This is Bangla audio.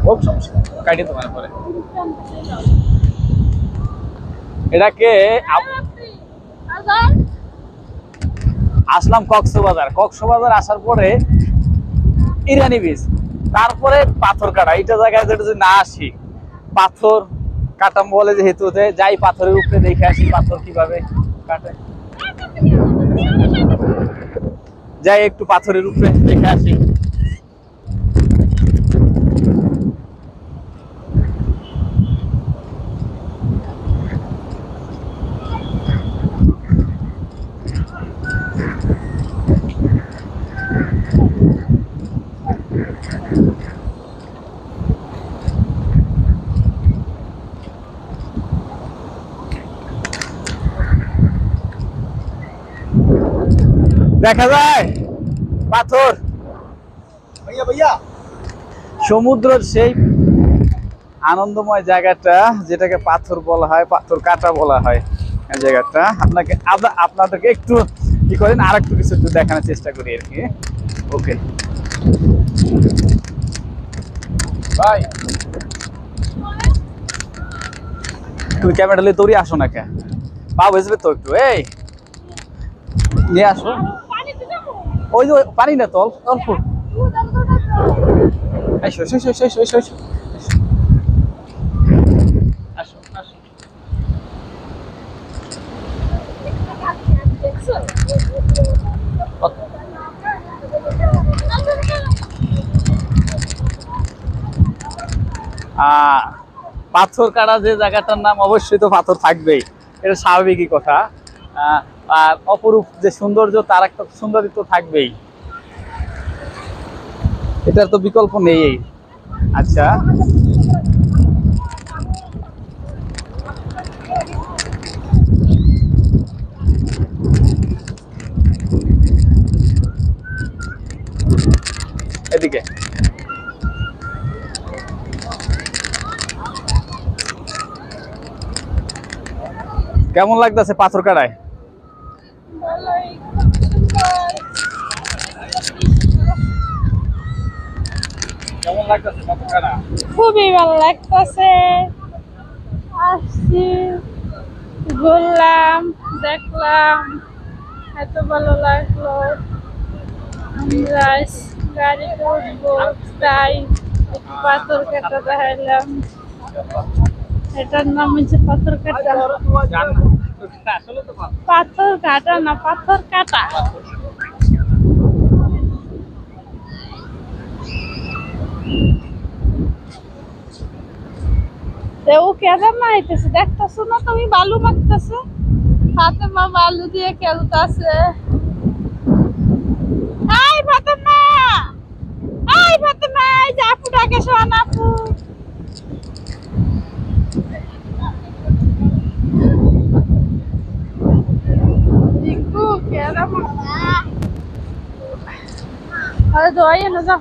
খুব সমস্যা কাটি তোমার পরে এটাকে আসলাম কক্সবাজার আসার পরে ইরানি বীজ, তারপরে পাথর কাটা। এইটা জায়গায় যদি না আসি, পাথর কাটাম বলে যেহেতু যাই পাথরের উপরে দেখে আসি পাথর কিভাবে কাটে, যাই একটু পাথরের উপরে দেখে আসি। দেখা যায় পাথর, भैया भैया সমুদ্রের সেই আনন্দময় জায়গাটা যেটাকে পাথর বলা হয়, পাথর কাটা বলা হয়। এই জায়গাটা আপনাদেরকে একটু কি করেন আর একটু কিছু একটু দেখানোর চেষ্টা করি আর কি। ওকে ভাই, তুমি ক্যামেরা নিয়ে দৌড়ে আসো না কে? পা বুঝবে তো একটু, এই নিয়ে আসো। ওই যে পানি না তো অল্প। এসো এসো এসো এসো এসো এসো আসো আসো। পাথর কাটা যে জায়গাটার নাম, অবশ্যই তো পাথর থাকবেই, এটা স্বাভাবিকই কথা। অপরূপ যে সৌন্দর্য, তার একটা সৌন্দর্য তো থাকবেই, এটার তো বিকল্প নেই। আচ্ছা, এদিকে কেমন লাগতেছে পাথর কাটায়? কেমন লাগতেছে পাথর কাটা? খুবই ভালো লাগতেছে। আসছি, ঘুরলাম, দেখলাম, এত ভালো লাগলো। আমরা গাড়িতে উঠবো, তাই একটু পাথর কাটা দেখাইলাম। এটার নাম হচ্ছে পাথর কাটা। পাথর কাটা না, পাথর কাটা। ও কেদার না আইতেছে, দেখতেছো না তুমি? বালু মারতেছে, ফাতেমা বালু দিয়ে খেলতেছে। এই ফাতেমা, এই ফাতেমা, এই যে আপু ডাকে, শোন আপু। রিঙ্কু কেদার আরে দোয়াই না, যাও।